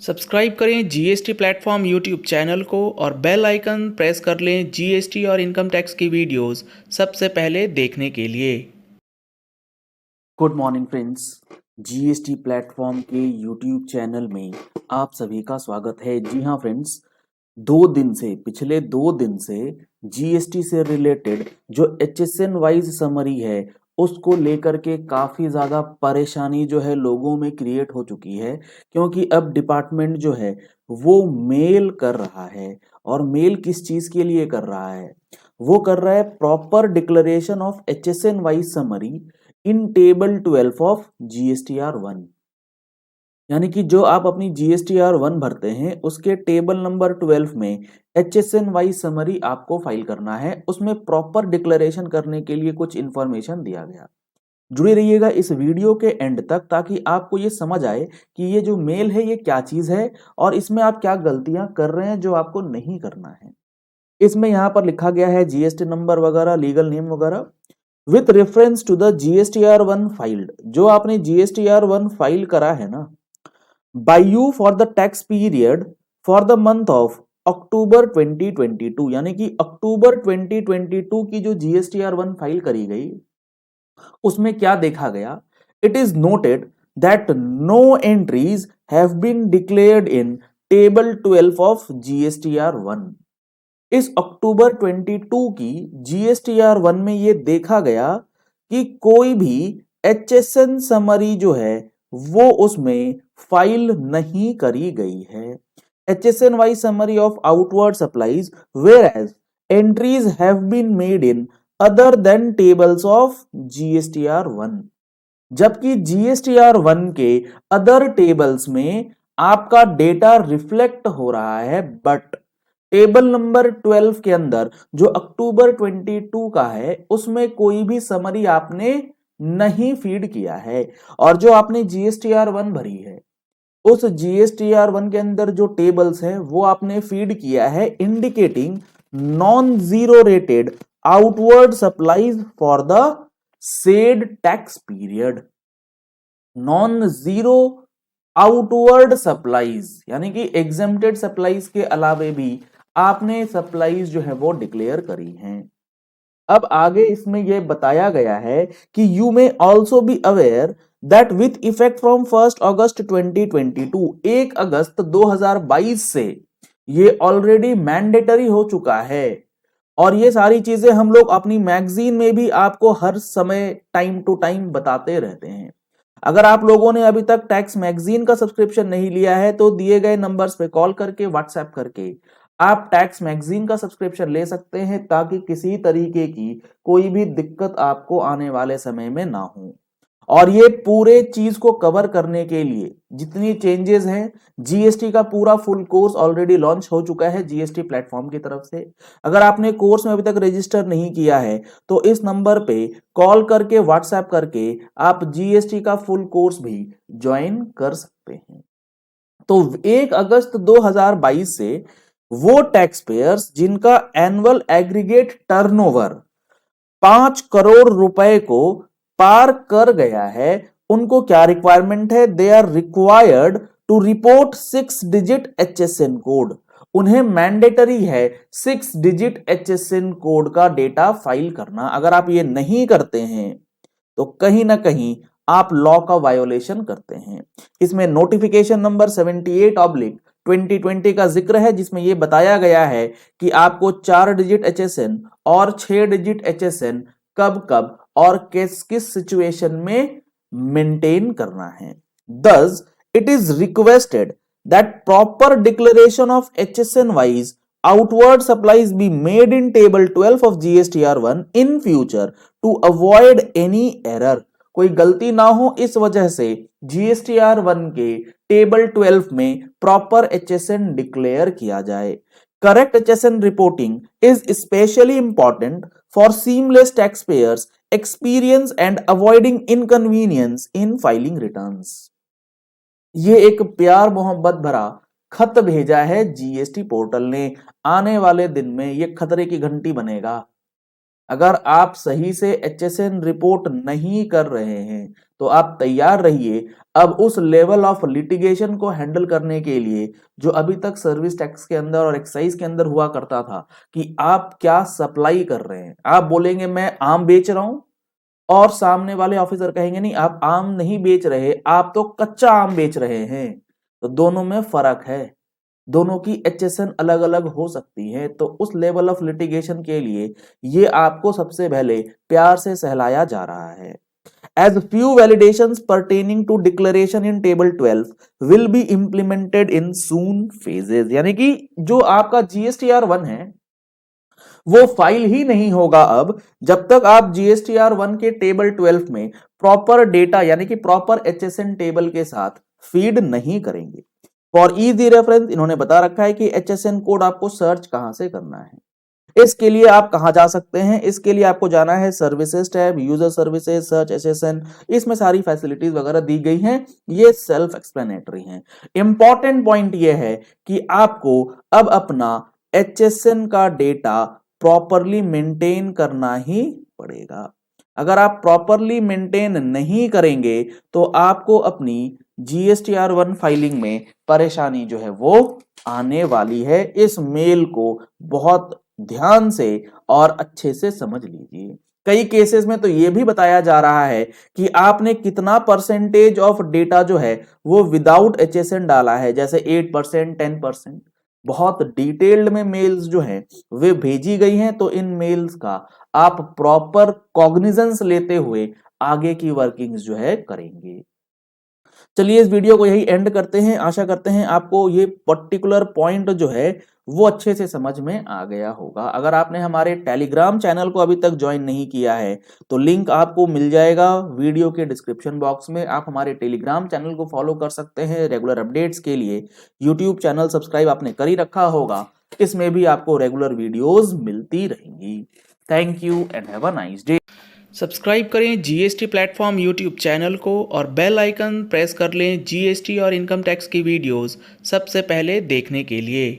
Subscribe करें GST platform YouTube channel को और बेल आइकन प्रेस कर लें जीएसटी और इनकम टैक्स की वीडियोस सबसे पहले देखने के लिए। Good morning friends, GST platform के यूट्यूब चैनल में आप सभी का स्वागत है। जी हाँ फ्रेंड्स, पिछले 2 दिन से जीएसटी से रिलेटेड जो एचएसएन वाइज समरी है उसको लेकर के काफ़ी ज़्यादा परेशानी जो है लोगों में क्रिएट हो चुकी है, क्योंकि अब डिपार्टमेंट जो है वो मेल कर रहा है। और मेल किस चीज़ के लिए कर रहा है? वो कर रहा है proper declaration of HSN wise summary in table 12 of GSTR 1। यानी कि जो आप अपनी जीएसटीआर 1 भरते हैं उसके टेबल नंबर 12 में एचएसएन वाइज समरी आपको फाइल करना है। उसमें प्रॉपर डिक्लेरेशन करने के लिए कुछ इंफॉर्मेशन दिया गया। जुड़े रहिएगा इस वीडियो के एंड तक ताकि आपको ये समझ आए कि ये जो मेल है ये क्या चीज है और इसमें आप क्या गलतियां कर रहे हैं जो आपको नहीं करना है। इसमें यहाँ पर लिखा गया है जीएसटी नंबर वगैरह, लीगल नेम वगैरह with reference to the GSTR 1 filed. जो आपने जीएसटीआर 1 फाइल करा है ना by you for the tax period for the month of October 2022, यानी कि अक्टूबर 2022 की जो जीएसटीआर 1 फाइल करी गई उसमें क्या देखा गया? It is noted that no entries have been declared in table 12 of GSTR 1। इस अक्टूबर 22 की जीएसटीआर 1 में ये देखा गया कि कोई भी एचएसएन समरी जो है वो उसमें फाइल नहीं करी गई है। HSN wise summary of outward supplies whereas entries have been made in other than tables of GSTR 1। जबकि जीएसटीआर 1 के अदर टेबल्स में आपका डेटा रिफ्लेक्ट हो रहा है, बट टेबल नंबर 12 के अंदर जो अक्टूबर 22 का है उसमें कोई भी समरी आपने नहीं फीड किया है। और जो आपने जीएसटीआर 1 भरी है उस जीएसटीआर 1 के अंदर जो टेबल्स हैं वो आपने फीड किया है indicating non zero rated outward supplies for the said tax period. Non zero outward supplies यानी कि एग्जेम्प्टेड सप्लाईज के अलावे भी आपने सप्लाईज जो है वो डिक्लेयर करी हैं। अब आगे इसमें यह बताया गया है कि you may also be aware that with effect from 1 अगस्त 2022, 1 अगस्त 2022 से ये ऑलरेडी मैंडेटरी हो चुका है। और ये सारी चीजें हम लोग अपनी मैगजीन में भी आपको हर समय टाइम टू टाइम बताते रहते हैं। अगर आप लोगों ने अभी तक टैक्स मैगजीन का सब्सक्रिप्शन नहीं लिया है तो दिए गए नंबर्स पे कॉल करके, व्हाट्सएप करके आप टैक्स मैगजीन का सब्सक्रिप्शन ले सकते हैं ताकि किसी तरीके की कोई भी दिक्कत आपको आने वाले समय में ना हो। और ये पूरे चीज को कवर करने के लिए जितनी चेंजेस हैं, जीएसटी का पूरा फुल कोर्स ऑलरेडी लॉन्च हो चुका है जीएसटी प्लेटफॉर्म की तरफ से। अगर आपने कोर्स में अभी तक रजिस्टर नहीं किया है तो इस नंबर पे कॉल करके, व्हाट्सएप करके आप जीएसटी का फुल कोर्स भी ज्वाइन कर सकते हैं। तो 1 अगस्त 2022 से वो टैक्स पेयर्स जिनका एनुअल एग्रीगेट टर्नओवर 5 करोड़ रुपए को पार कर गया है उनको क्या रिक्वायरमेंट है? They are required to report 6 digit HSN code. उन्हें मैंडेटरी है 6 डिजिट एचएसएन कोड का डेटा फाइल करना। अगर आप ये नहीं करते हैं तो कहीं ना कहीं आप लॉ का वायोलेशन करते हैं। इसमें नोटिफिकेशन नंबर 78/2020 का जिक्र है जिसमें यह बताया गया है कि आपको 4 डिजिट एचएसएन और 6 डिजिट एचएसएन कब कब और किस किस सिचुएशन में मेंटेन करना है। Thus, it is requested that proper declaration of HSN wise outward supplies be made in table 12 of GSTR 1 in future to avoid any error। कोई गलती ना हो इस वजह से GSTR 1 के टेबल 12 में प्रॉपर HSN डिक्लेयर किया जाए। Correct HSN reporting is especially important for seamless taxpayers experience and avoiding inconvenience in filing returns। ये एक प्यार मोहब्बत भरा खत भेजा है जीएसटी पोर्टल ने। आने वाले दिन में ये खतरे की घंटी बनेगा। अगर आप सही से एचएसएन रिपोर्ट नहीं कर रहे हैं तो आप तैयार रहिए अब उस लेवल ऑफ लिटिगेशन को हैंडल करने के लिए जो अभी तक सर्विस टैक्स के अंदर और एक्साइज के अंदर हुआ करता था कि आप क्या सप्लाई कर रहे हैं। आप बोलेंगे मैं आम बेच रहा हूं और सामने वाले ऑफिसर कहेंगे नहीं आप आम नहीं बेच रहे, आप तो कच्चा आम बेच रहे हैं। तो दोनों में फर्क है, दोनों की एचएसएन अलग अलग हो सकती है। तो उस लेवल ऑफ लिटिगेशन के लिए ये आपको सबसे पहले प्यार से सहलाया जा रहा है। As few validations pertaining to declaration in table 12 will be implemented in soon phases, यानी कि जो आपका GSTR1 है वो फाइल ही नहीं होगा अब जब तक आप GSTR1 के टेबल 12 में प्रॉपर डेटा यानी कि प्रॉपर HSN टेबल के साथ फीड नहीं करेंगे। फॉर इजी रेफरेंस इन्होंने बता रखा है कि HSN कोड आपको सर्च कहां से करना है। इसके लिए आप कहां जा सकते हैं, इसके लिए आपको जाना है services tab, user services, search HSN, इसमें सारी फैसिलिटीज वगैरह दी गई हैं, ये सेल्फ एक्सप्लेनेटरी हैं। इंपॉर्टेंट पॉइंट ये है कि आपको अब अपना HSN का डेटा प्रॉपरली मेंटेन करना ही पड़ेगा। अगर आप प्रॉपरली मेंटेन नहीं करेंगे तो आपको अपनी GSTR1 फाइलिंग में परेशानी जो है वो आने वाली है। इस मेल को बहुत ध्यान से और अच्छे से समझ लीजिए। कई केसेस में तो यह भी बताया जा रहा है कि आपने कितना परसेंटेज ऑफ डेटा जो है वो विदाउट HSN डाला है, जैसे 8%, 10%। बहुत डिटेल्ड में मेल्स जो हैं वे भेजी गई हैं, तो इन मेल्स का आप प्रॉपर कॉग्निजेंस लेते हुए आगे की वर्किंग्स जो है करेंगे। चलिए इस वीडियो को यही एंड करते हैं। आशा करते हैं आपको ये पर्टिकुलर पॉइंट जो है वो अच्छे से समझ में आ गया होगा। अगर आपने हमारे टेलीग्राम चैनल को अभी तक ज्वाइन नहीं किया है तो लिंक आपको मिल जाएगा वीडियो के डिस्क्रिप्शन बॉक्स में। आप हमारे टेलीग्राम चैनल को फॉलो कर सकते हैं रेगुलर अपडेट्स के लिए। यूट्यूब चैनल सब्सक्राइब आपने कर ही रखा होगा, इसमें भी आपको रेगुलर वीडियोज मिलती रहेंगी। Thank you and have a nice day. Subscribe करें जीएसटी प्लेटफॉर्म यूट्यूब चैनल को और बेल आइकन प्रेस कर लें जीएसटी और इनकम टैक्स की वीडियोस सबसे पहले देखने के लिए।